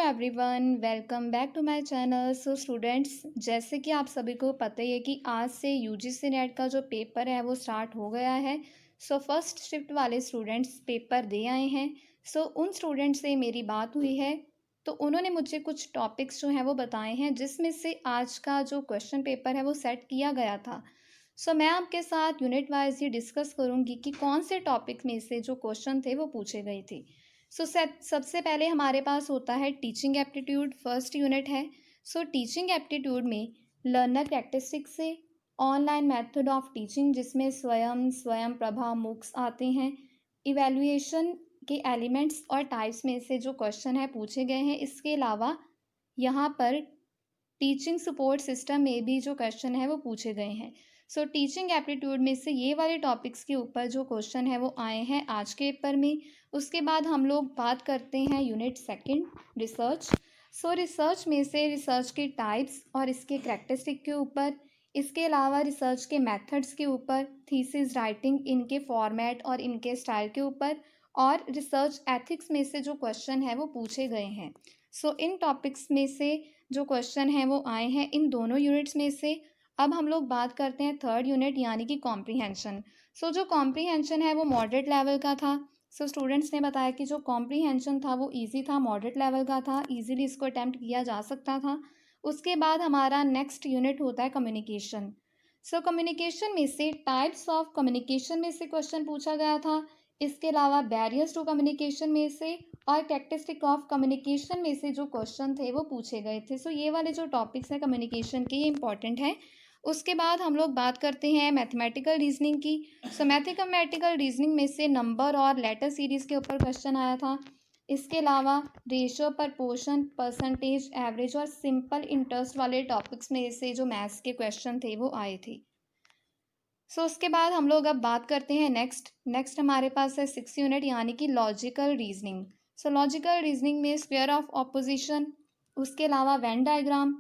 Everyone, welcome back to my channel. So students, जैसे कि आप सभी को पता ही है कि आज से यूजीसी नेट का जो पेपर है वो स्टार्ट हो गया है। सो फर्स्ट शिफ्ट वाले स्टूडेंट्स पेपर दे आए हैं। सो उन स्टूडेंट्स से मेरी बात हुई है, तो उन्होंने मुझे कुछ टॉपिक्स जो हैं वो बताए हैं, जिसमें से आज का जो क्वेश्चन पेपर है वो सेट किया गया था। सो मैं आपके साथ यूनिट वाइज ये डिस्कस करूँगी कि कौन से टॉपिक में से जो क्वेश्चन थे वो पूछे गए थे। सो सबसे पहले हमारे पास होता है टीचिंग एप्टीट्यूड, फर्स्ट यूनिट है। सो टीचिंग एप्टीट्यूड में लर्नर कैरेक्टरिस्टिक्स से ऑनलाइन मेथड ऑफ टीचिंग, जिसमें स्वयं प्रभा मूक्स आते हैं। इवैल्यूएशन के एलिमेंट्स और टाइप्स में से जो क्वेश्चन है पूछे गए हैं। इसके अलावा यहाँ पर टीचिंग सपोर्ट सिस्टम में भी जो क्वेश्चन है वो पूछे गए हैं। सो टीचिंग एप्टीट्यूड में से ये वाले टॉपिक्स के ऊपर जो क्वेश्चन है वो आए हैं आज के पेपर में। उसके बाद हम लोग बात करते हैं यूनिट सेकंड, रिसर्च। सो रिसर्च में से रिसर्च के टाइप्स और इसके करैक्टरिस्टिक के ऊपर, इसके अलावा रिसर्च के मेथड्स के ऊपर, थीसिस राइटिंग, इनके फॉर्मेट और इनके स्टाइल के ऊपर, और रिसर्च एथिक्स में से जो क्वेश्चन है वो पूछे गए हैं। सो इन टॉपिक्स में से जो क्वेश्चन हैं वो आए हैं इन दोनों यूनिट्स में से। अब हम लोग बात करते हैं थर्ड यूनिट यानी कि कॉम्प्रीहेंशन। सो जो कॉम्प्रीहेंशन है वो मॉडरेट लेवल का था। सो स्टूडेंट्स ने बताया कि जो कॉम्प्रीहेंशन था वो इजी था, मॉडरेट लेवल का था, इजीली इसको अटैम्प्ट किया जा सकता था। उसके बाद हमारा नेक्स्ट यूनिट होता है कम्युनिकेशन। सो कम्युनिकेशन में से टाइप्स ऑफ कम्युनिकेशन में से क्वेश्चन पूछा गया था। इसके अलावा बैरियर्स टू कम्युनिकेशन में से और कैरेक्टरिस्टिक ऑफ कम्युनिकेशन में से जो क्वेश्चन थे वो पूछे गए थे। सो ये वाले जो टॉपिक्स हैं कम्युनिकेशन के, ये इंपॉर्टेंट है। उसके बाद हम लोग बात करते हैं मैथमेटिकल रीजनिंग की। सो मैथमेटिकल रीजनिंग में से नंबर और लेटर सीरीज के ऊपर क्वेश्चन आया था। इसके अलावा रेशियो, प्रपोर्शन, परसेंटेज, एवरेज और सिंपल इंटरेस्ट वाले टॉपिक्स में से जो मैथ्स के क्वेश्चन थे वो आए थे। सो उसके बाद हम लोग अब बात करते हैं नेक्स्ट हमारे पास है सिक्स यूनिट यानी कि लॉजिकल रीजनिंग। सो लॉजिकल रीजनिंग में स्क्वायर ऑफ ऑपोजिशन, उसके अलावा वेन डायग्राम,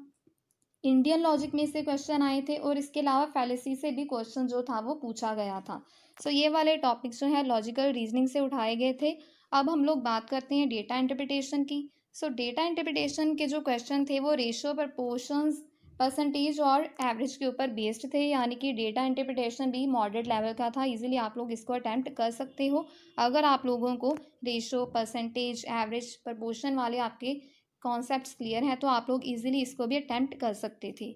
इंडियन लॉजिक में से क्वेश्चन आए थे, और इसके अलावा फैलेसी से भी क्वेश्चन जो था वो पूछा गया था। सो ये वाले टॉपिक्स जो है लॉजिकल रीजनिंग से उठाए गए थे। अब हम लोग बात करते हैं डेटा इंटरप्रिटेशन की। सो डेटा इंटरप्रिटेशन के जो क्वेश्चन थे वो रेशियो, प्रपोर्शंस, परसेंटेज और एवरेज के ऊपर बेस्ड थे, यानी कि डेटा इंटरप्रिटेशन भी मॉडरेट लेवल का था। इजीली आप लोग इसको अटैम्प्ट कर सकते हो अगर आप लोगों को रेशियो, परसेंटेज, एवरेज, प्रपोर्शन वाले आपके कॉन्सेप्ट्स क्लियर हैं, तो आप लोग इजीली इसको भी अटैम्प्ट कर सकते थे।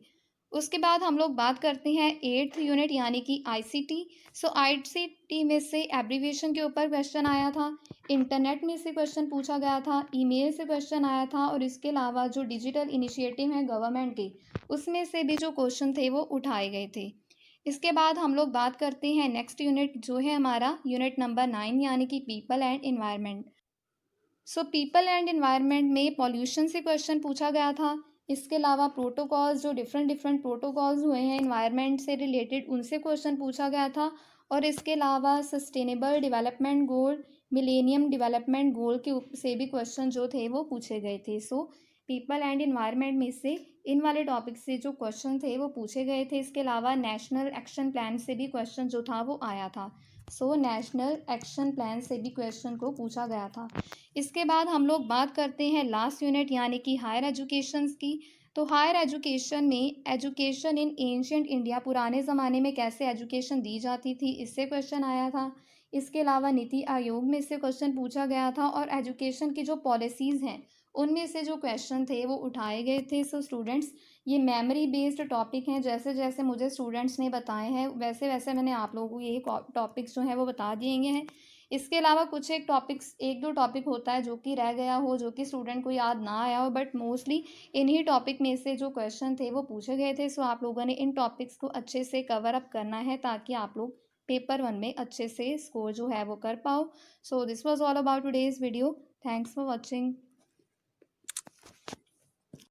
उसके बाद हम लोग बात करते हैं एट्थ यूनिट यानी कि आईसीटी। सो आईसीटी में से एब्रीविएशन के ऊपर क्वेश्चन आया था, इंटरनेट में से क्वेश्चन पूछा गया था, ईमेल से क्वेश्चन आया था, और इसके अलावा जो डिजिटल इनिशिएटिव है गवर्नमेंट के, उसमें से भी जो क्वेश्चन थे वो उठाए गए थे। इसके बाद हम लोग बात करते हैं नेक्स्ट यूनिट जो है हमारा यूनिट नंबर 9 यानी कि people and environment. So people and environment में पॉल्यूशन से क्वेश्चन पूछा गया था। इसके अलावा प्रोटोकॉल्स, जो डिफरेंट डिफरेंट प्रोटोकॉल्स हुए हैं इन्वायरमेंट से रिलेटेड, उनसे क्वेश्चन पूछा गया था। और इसके अलावा sustainable development goal, millennium development goal के से भी क्वेश्चन जो थे वो पूछे गए थे। सो पीपल एंड इन्वायरमेंट में से इन वाले टॉपिक से जो क्वेश्चन थे वो पूछे गए थे। इसके अलावा नेशनल एक्शन प्लान से भी क्वेश्चन जो था वो आया था। सो नेशनल एक्शन प्लान से भी क्वेश्चन को पूछा गया था। इसके बाद हम लोग बात करते हैं लास्ट यूनिट यानी कि हायर एजुकेशन की। तो हायर एजुकेशन में एजुकेशन इन एंशियंट इंडिया, पुराने ज़माने में कैसे एजुकेशन दी जाती थी, इससे क्वेश्चन आया था। इसके अलावा नीति आयोग में से क्वेश्चन पूछा गया था, और एजुकेशन की जो पॉलिसीज़ हैं उनमें से जो क्वेश्चन थे वो उठाए गए थे। सो स्टूडेंट्स, ये मेमोरी बेस्ड टॉपिक हैं। जैसे जैसे मुझे स्टूडेंट्स ने बताए हैं वैसे वैसे मैंने आप लोगों को ये टॉपिक्स जो हैं वो बता दिए गए हैं। इसके अलावा कुछ एक दो टॉपिक होता है जो कि रह गया हो, जो कि स्टूडेंट को याद ना आया हो, बट मोस्टली इन्हीं टॉपिक में से जो क्वेश्चन थे वो पूछे गए थे। सो आप लोगों ने इन टॉपिक्स को अच्छे से कवर अप करना है ताकि आप लोग पेपर 1 में अच्छे से स्कोर जो है वो कर पाओ। So this was all about today's video. Thanks for watching.